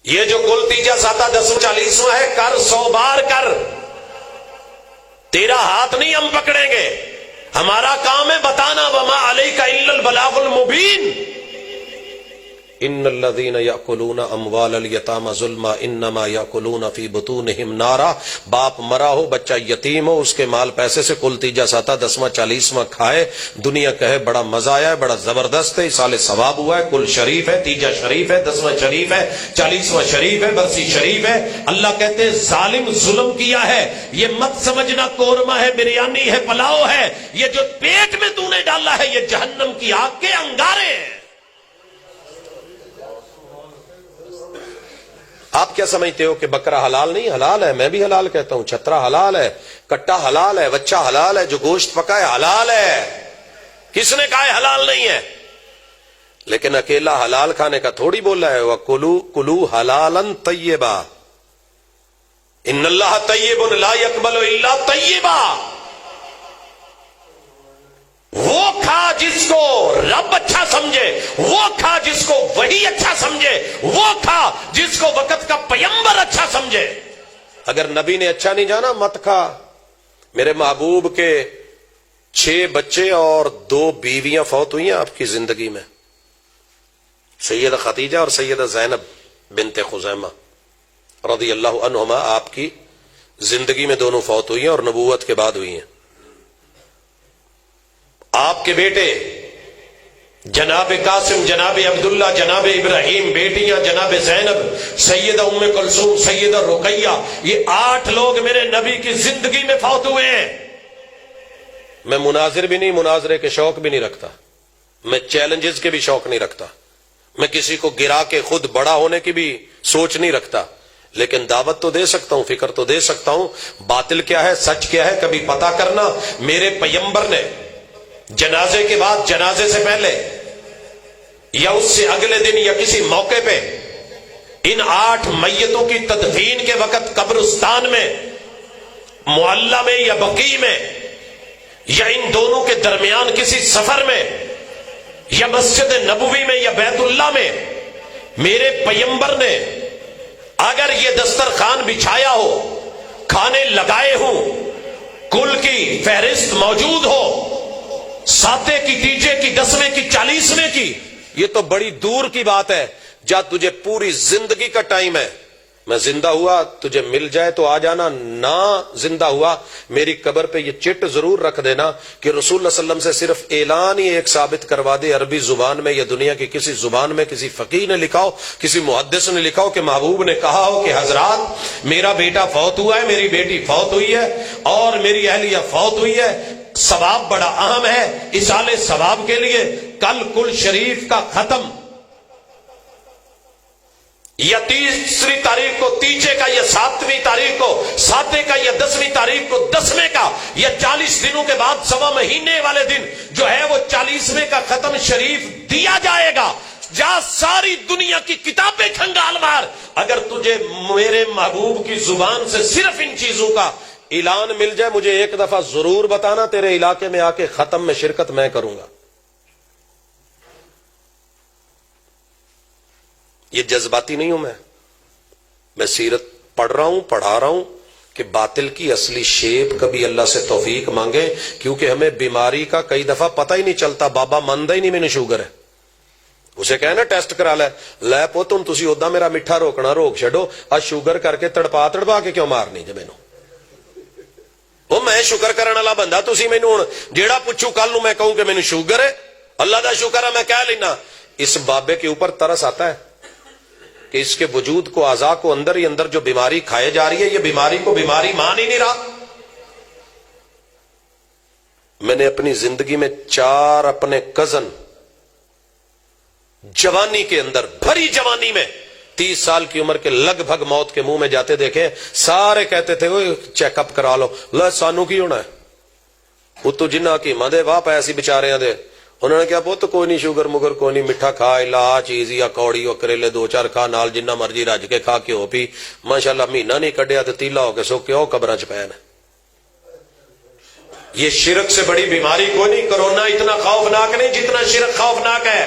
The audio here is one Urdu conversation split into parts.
یہ جو کل تیجا ساتا 1040واں ہے، کر 100 بار کر، تیرا ہاتھ نہیں ہم پکڑیں گے، ہمارا کام ہے بتانا، وما علیک الا البلاغ المبین۔ ان الذين ياكلون اموال اليتامى ظلما انما ياكلون في بطونهم نارا۔ باپ مرا ہو، بچہ یتیم ہو، اس کے مال پیسے سے کل تیجا ساتا 10واں 40واں کھائے، دنیا کہے بڑا مزہ آیا ہے، بڑا زبردست ہے، سال ثواب ہوا ہے، کل شریف ہے، تیجا شریف ہے، 10واں شریف ہے، 40واں شریف ہے، برسی شریف ہے۔ اللہ کہتے ہیں ظالم ظلم کیا ہے، یہ مت سمجھنا قورمہ ہے، بریانی ہے، پلاؤ ہے، یہ جو پیٹ میں تو نے ڈالا ہے یہ جہنم کی آگ کے انگارے ہیں۔ آپ کیا سمجھتے ہو کہ بکرا حلال نہیں؟ حلال ہے، میں بھی حلال کہتا ہوں، چھترا حلال ہے، کٹا حلال ہے، بچہ حلال ہے، جو گوشت پکا ہے حلال ہے، کس نے کہا ہے حلال نہیں ہے؟ لیکن اکیلا حلال کھانے کا تھوڑی بولا ہے، وَكُلُوا حَلَالًا طَيِّبًا إِنَّ اللَّهَ طَيِّبٌ لَا يَقْبَلُ إِلَّا طَيِّبًا۔ وہ کھا جس کو رب اچھا سمجھے، وہ کھا جس کو وہی اچھا سمجھے، وہ کھا جس کو وقت کا پیمبر اچھا سمجھے۔ اگر نبی نے اچھا نہیں جانا مت کھا۔ میرے محبوب کے 6 بچے اور 2 بیویاں فوت ہوئی ہیں آپ کی زندگی میں، سیدہ خدیجہ اور سیدہ زینب بنت خزیمہ رضی اللہ عنہما آپ کی زندگی میں دونوں فوت ہوئی ہیں اور نبوت کے بعد ہوئی ہیں۔ آپ کے بیٹے جناب قاسم، جناب عبداللہ، جناب ابراہیم، بیٹیاں جناب زینب، سیدہ ام کلثوم، سیدہ رقیہ، یہ 8 لوگ میرے نبی کی زندگی میں فوت ہوئے ہیں۔ میں مناظر بھی نہیں، مناظرے کے شوق بھی نہیں رکھتا، میں چیلنجز کے بھی شوق نہیں رکھتا، میں کسی کو گرا کے خود بڑا ہونے کی بھی سوچ نہیں رکھتا، لیکن دعوت تو دے سکتا ہوں، فکر تو دے سکتا ہوں، باطل کیا ہے سچ کیا ہے کبھی پتہ کرنا۔ میرے پیمبر نے جنازے کے بعد، جنازے سے پہلے یا اس سے اگلے دن یا کسی موقع پہ ان 8 میتوں کی تدفین کے وقت قبرستان میں، معلّہ میں یا بقیع میں یا ان دونوں کے درمیان کسی سفر میں یا مسجد نبوی میں یا بیت اللہ میں، میرے پیمبر نے اگر یہ دسترخوان بچھایا ہو، کھانے لگائے ہوں، کل کی فہرست موجود ہو، ساتے کی، تیجے کی، 10ویں کی، 40ویں کی، یہ تو بڑی دور کی بات ہے۔ جا تجھے پوری زندگی کا ٹائم ہے، میں زندہ ہوا تجھے مل جائے تو آ جانا، نہ زندہ ہوا میری قبر پہ یہ چٹ ضرور رکھ دینا کہ رسول اللہ صلی اللہ علیہ وسلم سے صرف اعلان ہی ایک ثابت کروا دے، عربی زبان میں یا دنیا کی کسی زبان میں کسی فقیہ نے لکھا ہو، کسی محدث نے لکھا ہو کہ محبوب نے کہا ہو کہ حضرات میرا بیٹا فوت ہوا ہے، میری بیٹی فوت ہوئی ہے اور میری اہلیہ فوت ہوئی ہے، ثواب بڑا اہم ہے، اصالے ثواب کے لیے کل کل شریف کا ختم یا 30 تاریخ کو تیجے کا یا 7ویں تاریخ کو ساتے کا یا 10ویں تاریخ کو 10ویں کا یا 40 دنوں کے بعد 1.25 مہینے والے دن جو ہے وہ 40ویں کا ختم شریف دیا جائے گا۔ جا ساری دنیا کی کتابیں کھنگال مار، اگر تجھے میرے محبوب کی زبان سے صرف ان چیزوں کا اعلان مل جائے مجھے ایک دفعہ ضرور بتانا، تیرے علاقے میں آ کے ختم میں شرکت میں کروں گا۔ یہ جذباتی نہیں ہوں میں سیرت پڑھ رہا ہوں، پڑھا رہا ہوں کہ باطل کی اصلی شیپ کبھی اللہ سے توفیق مانگے، کیونکہ ہمیں بیماری کا کئی دفعہ پتہ ہی نہیں چلتا۔ بابا ماندا ہی نہیں میں نے شوگر ہے، اسے کہنا ٹیسٹ کرا لے پوت ہن تسی اودا میرا میٹھا روکنا روک چھڈو، آ شوگر کر کے تڑپا کے کیوں مارنی جے مینوں؟ وہ میں شکر کرنے والا بندہ، تسی مینوں ہن جیڑا پوچھو کل نوں میں کہوں کہ مینوں شوگر ہے، اللہ دا شکر ہے میں کہہ لینا۔ اس بابے کے اوپر ترس آتا ہے کہ اس کے وجود کو، اعضاء کو اندر ہی اندر جو بیماری کھائے جا رہی ہے، یہ بیماری کو بیماری مان ہی نہیں رہا۔ میں نے اپنی زندگی میں 4 اپنے کزن جوانی کے اندر، بھری جوانی میں 30 سال کی عمر کے لگ بھگ موت کے منہ میں جاتے دیکھے، سارے کہتے تھے وہ چیک اپ کرا لو، لو سانو کی ہونا ہے، وہ تو جنہ کی مدے واہ پیسی بچارے دے، انہوں نے کہا پوت کوئی نہیں شوگر مگر کوئی نہیں، میٹھا کھا، الا چیز یا کوڑی و کریلے 2-4 کھا، نال جنہ مرضی رج کے کھا کے ہو پی، ماشاءاللہ مہینہ نہیں کڈیا تے تیلا ہو کے سو کے او قبراں چ پے نے۔ یہ شرک سے بڑی بیماری کوئی نہیں، کرونا اتنا خوفناک نہیں جتنا شرک خوفناک ہے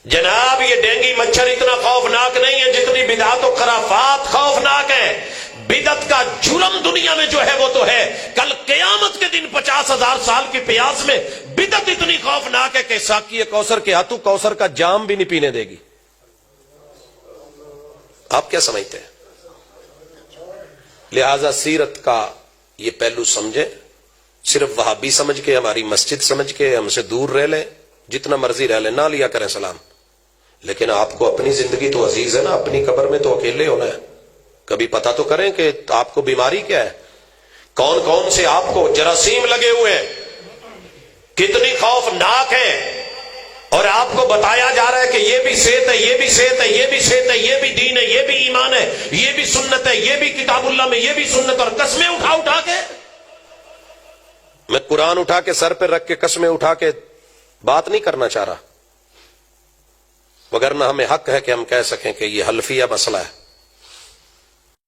جناب، یہ ڈینگی مچھر اتنا خوفناک بدعات و خرافات خوفناک ہیں. بدعت کا جرم دنیا میں جو ہے وہ تو ہے. کل قیامت کے دن 50,000 سال کی پیاس میں بدعت اتنی خوفناک ہے کہ ساقی کوثر کے ہاتھوں کوثر کا جام بھی نہیں پینے دے گی. آپ کیا سمجھتے ہیں؟ لہذا سیرت کا یہ پہلو سمجھیں. صرف وہابی سمجھ کے، ہماری مسجد سمجھ کے ہم سے دور رہ لیں، جتنا مرضی رہ لیں، نہ لیا کریں سلام. لیکن آپ کو اپنی زندگی تو عزیز ہے نا، اپنی قبر میں تو اکیلے ہونا ہے. کبھی پتہ تو کریں کہ آپ کو بیماری کیا ہے، کون کون سے آپ کو جراثیم لگے ہوئے ہیں، کتنی خوفناک ہیں. اور آپ کو بتایا جا رہا ہے کہ یہ بھی صحت ہے، یہ بھی صحت ہے، یہ بھی صحت ہے، یہ بھی دین ہے، یہ بھی ایمان ہے، یہ بھی سنت ہے، یہ بھی کتاب اللہ میں، یہ بھی سنت. اور قسمیں اٹھا اٹھا کے، میں قرآن اٹھا کے سر پہ رکھ کے قسمیں اٹھا کے بات نہیں کرنا چاہ رہا، وگرنہ ہمیں حق ہے کہ ہم کہہ سکیں کہ یہ حلفیہ مسئلہ ہے.